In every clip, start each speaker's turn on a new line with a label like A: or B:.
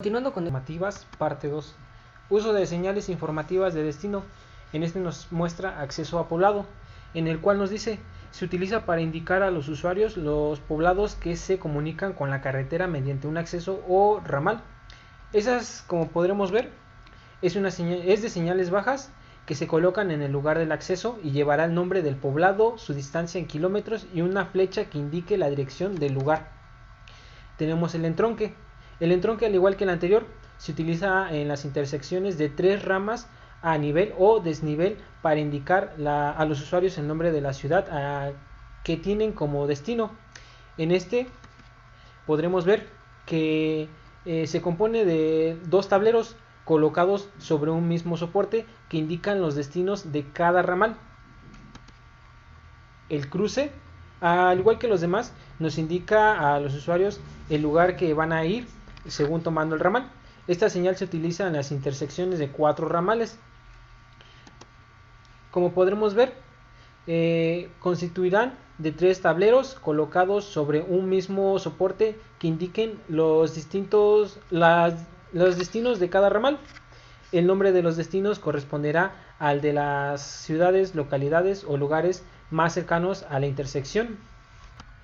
A: Continuando con informativas, parte 2. Uso de señales informativas de destino. En este nos muestra acceso a poblado, en el cual nos dice, se utiliza para indicar a los usuarios los poblados que se comunican con la carretera mediante un acceso o ramal. Esas, como podremos ver, es de señales bajas que se colocan en el lugar del acceso y llevará el nombre del poblado, su distancia en kilómetros y una flecha que indique la dirección del lugar. Tenemos el entronque. El entronque, al igual que el anterior, se utiliza en las intersecciones de tres ramas a nivel o desnivel para indicar a los usuarios el nombre de la ciudad que tienen como destino. En este podremos ver que se compone de dos tableros colocados sobre un mismo soporte que indican los destinos de cada ramal. El cruce, al igual que los demás, nos indica a los usuarios el lugar que van a ir según tomando el ramal. Esta señal se utiliza en las intersecciones de cuatro ramales. Como podremos ver, constituirán de tres tableros colocados sobre un mismo soporte que indiquen los destinos de cada ramal. El nombre de los destinos corresponderá al de las ciudades, localidades o lugares más cercanos a la intersección.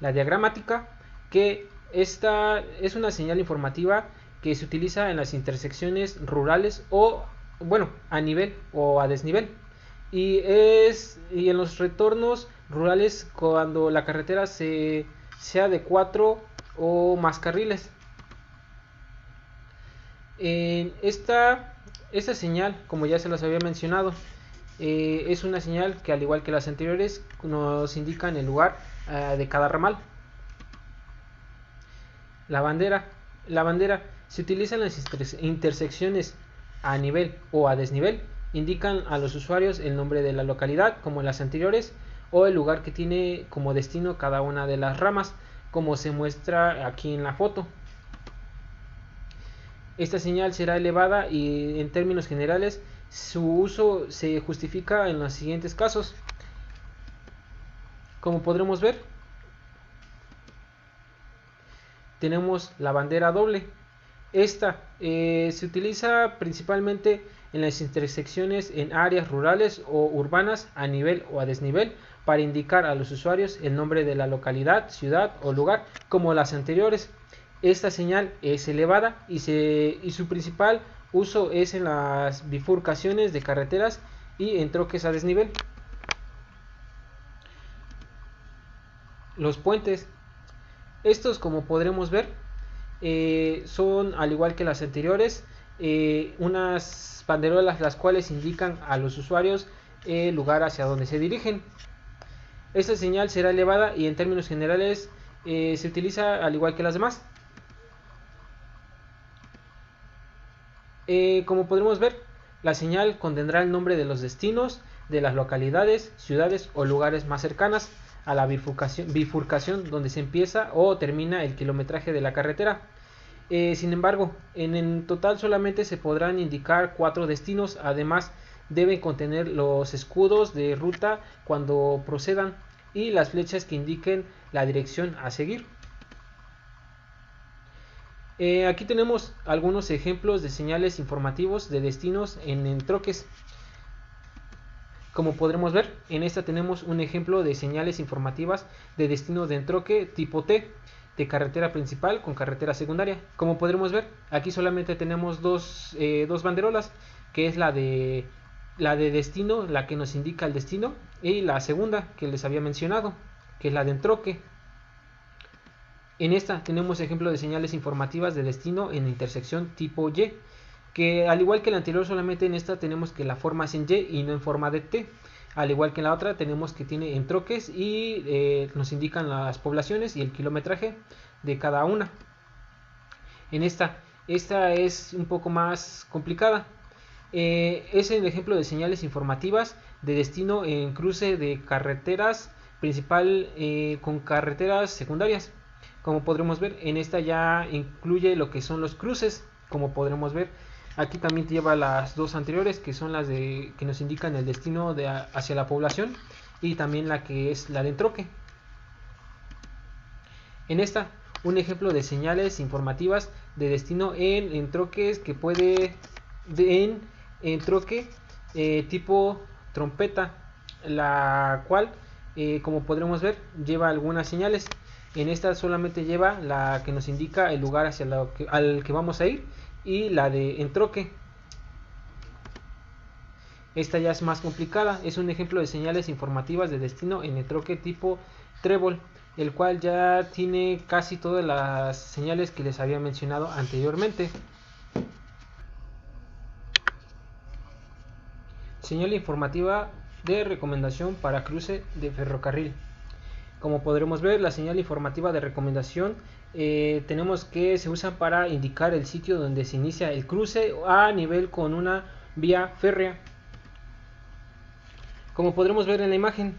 A: La diagramática, que esta es una señal informativa que se utiliza en las intersecciones rurales a nivel o a desnivel, y en los retornos rurales cuando la carretera sea de 4 o más carriles. Esta señal, como ya se los había mencionado, es una señal que, al igual que las anteriores, nos indican el lugar de cada ramal. La bandera se utiliza en las intersecciones a nivel o a desnivel. Indican a los usuarios el nombre de la localidad, como en las anteriores, o el lugar que tiene como destino cada una de las ramas, como se muestra aquí en la foto. Esta señal será elevada y, en términos generales, su uso se justifica en los siguientes casos. Como podremos ver, tenemos la bandera doble. Esta se utiliza principalmente en las intersecciones en áreas rurales o urbanas a nivel o a desnivel para indicar a los usuarios el nombre de la localidad, ciudad o lugar, como las anteriores. Esta señal es elevada y su principal uso es en las bifurcaciones de carreteras y en troques a desnivel. Los puentes. Estos, como podremos ver, son, al igual que las anteriores, unas banderolas las cuales indican a los usuarios el lugar hacia donde se dirigen. Esta señal será elevada y, en términos generales, se utiliza al igual que las demás. Como podremos ver, la señal contendrá el nombre de los destinos, de las localidades, ciudades o lugares más cercanas a la bifurcación donde se empieza o termina el kilometraje de la carretera. Sin embargo, en total solamente se podrán indicar 4 destinos. Además, deben contener los escudos de ruta cuando procedan y las flechas que indiquen la dirección a seguir. Aquí tenemos algunos ejemplos de señales informativos de destinos en entronques. Como podremos ver, en esta tenemos un ejemplo de señales informativas de destino de entronque tipo T, de carretera principal con carretera secundaria. Como podremos ver, aquí solamente tenemos dos banderolas, que es la de destino, la que nos indica el destino, y la segunda que les había mencionado, que es la de entronque. En esta tenemos ejemplo de señales informativas de destino en intersección tipo Y, que, al igual que la anterior, solamente en esta tenemos que la forma es en Y y no en forma de T. Al igual que en la otra, tenemos que tiene entronques y nos indican las poblaciones y el kilometraje de cada una. En esta es un poco más complicada. Es el ejemplo de señales informativas de destino en cruce de carreteras principal con carreteras secundarias. Como podremos ver, en esta ya incluye lo que son los cruces. Como podremos ver, aquí también lleva las dos anteriores, que son las que nos indican el destino hacia la población, y también la que es la de entronque. En esta un ejemplo de señales informativas de destino en troques que puede en troque tipo trompeta, la cual como podremos ver lleva algunas señales. En esta solamente lleva la que nos indica el lugar al que vamos a ir y la de entroque. Esta ya es más complicada, es un ejemplo de señales informativas de destino en el troque tipo trébol, el cual ya tiene casi todas las señales que les había mencionado anteriormente. Señal informativa de recomendación para cruce de ferrocarril. Como podremos ver, la señal informativa de recomendación tenemos que se usa para indicar el sitio donde se inicia el cruce a nivel con una vía férrea. Como podremos ver en la imagen,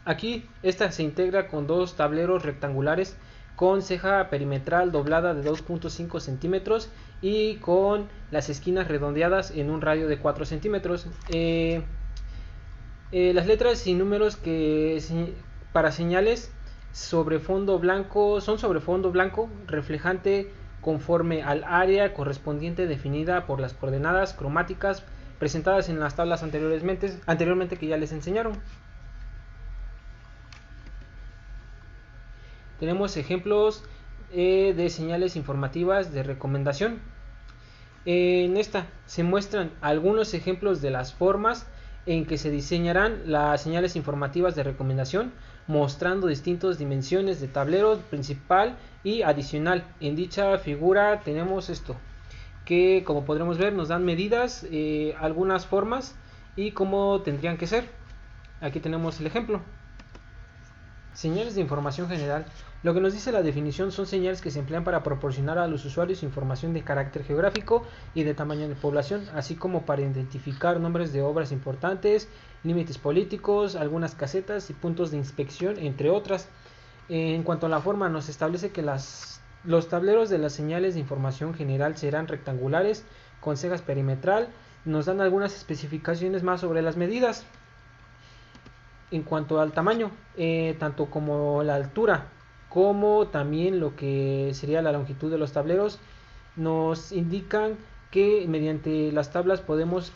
A: aquí esta se integra con dos tableros rectangulares con ceja perimetral doblada de 2.5 centímetros y con las esquinas redondeadas en un radio de 4 centímetros. Las letras y números para señales sobre fondo blanco son sobre fondo blanco reflejante conforme al área correspondiente definida por las coordenadas cromáticas presentadas en las tablas anteriormente que ya les enseñaron. Tenemos ejemplos de señales informativas de recomendación. En esta se muestran algunos ejemplos de las formas en que se diseñarán las señales informativas de recomendación, mostrando distintas dimensiones de tablero principal y adicional. En dicha figura tenemos esto, que como podremos ver nos dan medidas, algunas formas y cómo tendrían que ser. Aquí tenemos el ejemplo. Señales de información general. Lo que nos dice la definición son señales que se emplean para proporcionar a los usuarios información de carácter geográfico y de tamaño de población, así como para identificar nombres de obras importantes, límites políticos, algunas casetas y puntos de inspección, entre otras. En cuanto a la forma, nos establece que los tableros de las señales de información general serán rectangulares con cejas perimetral. Nos dan algunas especificaciones más sobre las medidas. En cuanto al tamaño, tanto como la altura como también lo que sería la longitud de los tableros, nos indican que mediante las tablas podemos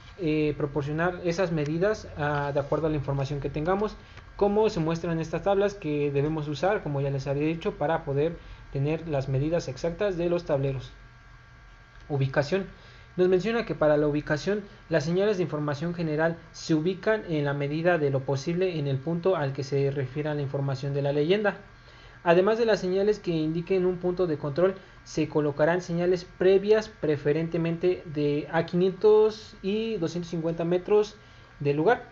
A: proporcionar esas medidas de acuerdo a la información que tengamos, como se muestran estas tablas que debemos usar, como ya les había dicho, para poder tener las medidas exactas de los tableros. Ubicación. Nos menciona que para la ubicación las señales de información general se ubican en la medida de lo posible en el punto al que se refiera la información de la leyenda. Además de las señales que indiquen un punto de control, se colocarán señales previas, preferentemente de a 500 y 250 metros del lugar.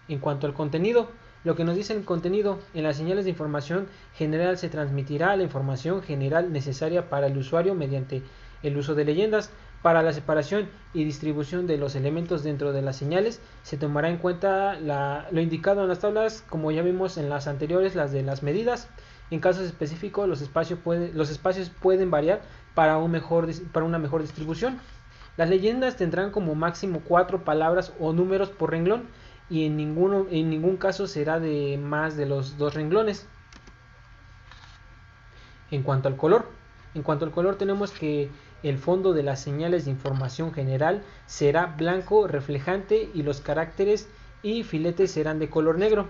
A: En cuanto al contenido, lo que nos dice el contenido, en las señales de información general se transmitirá la información general necesaria para el usuario mediante el uso de leyendas. Para la separación y distribución de los elementos dentro de las señales se tomará en cuenta lo indicado en las tablas, como ya vimos en las anteriores, las de las medidas. En casos específicos los espacios pueden variar para una mejor distribución. Las leyendas tendrán como máximo 4 palabras o números por renglón y en ningún caso será de más de los 2 renglones. En cuanto al color tenemos que el fondo de las señales de información general será blanco reflejante y los caracteres y filetes serán de color negro.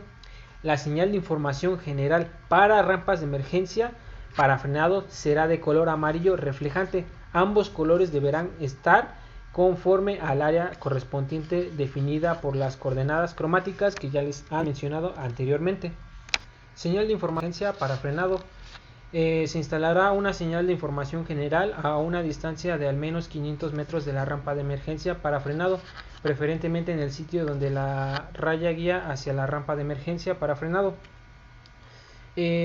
A: La señal de información general para rampas de emergencia para frenado será de color amarillo reflejante. Ambos colores deberán estar conforme al área correspondiente definida por las coordenadas cromáticas que ya les he mencionado anteriormente. Señal de información para frenado. Se instalará una señal de información general a una distancia de al menos 500 metros de la rampa de emergencia para frenado, preferentemente en el sitio donde la raya guía hacia la rampa de emergencia para frenado.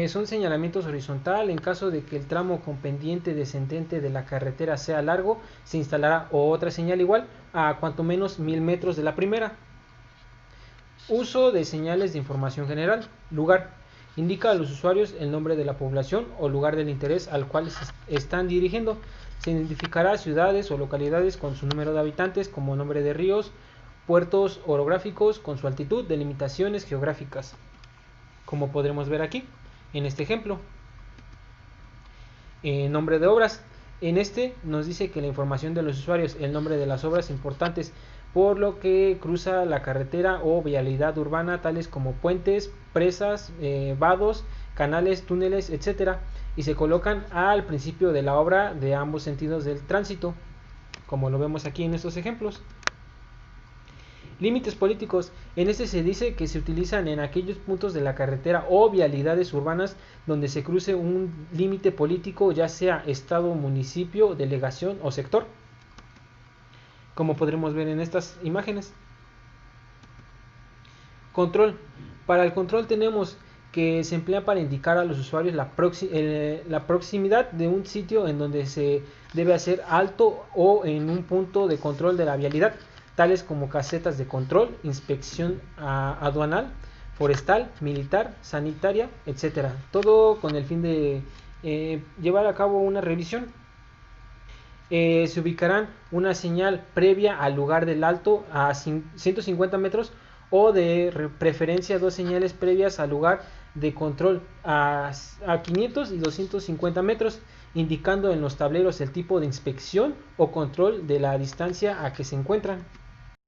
A: Son señalamientos horizontal. En caso de que el tramo con pendiente descendente de la carretera sea largo, se instalará otra señal igual a cuanto menos 1000 metros de la primera. Uso de señales de información general. Lugar. Indica a los usuarios el nombre de la población o lugar del interés al cual se están dirigiendo. Se identificará ciudades o localidades con su número de habitantes, como nombre de ríos, puertos orográficos con su altitud, delimitaciones geográficas. Como podremos ver aquí, en este ejemplo. Nombre de obras. En este nos dice que la información de los usuarios, el nombre de las obras importantes, por lo que cruza la carretera o vialidad urbana, tales como puentes, presas, vados, canales, túneles, etcétera, y se colocan al principio de la obra de ambos sentidos del tránsito, como lo vemos aquí en estos ejemplos. Límites políticos. En este se dice que se utilizan en aquellos puntos de la carretera o vialidades urbanas donde se cruce un límite político, ya sea estado, municipio, delegación o sector, como podremos ver en estas imágenes. Control. Para el control tenemos que se emplea para indicar a los usuarios la proximidad de un sitio en donde se debe hacer alto o en un punto de control de la vialidad, tales como casetas de control, inspección aduanal, forestal, militar, sanitaria, etcétera. Todo con el fin de llevar a cabo una revisión. Se ubicarán una señal previa al lugar del alto a 150 metros o de preferencia dos señales previas al lugar de control a 500 y 250 metros, indicando en los tableros el tipo de inspección o control de la distancia a que se encuentran.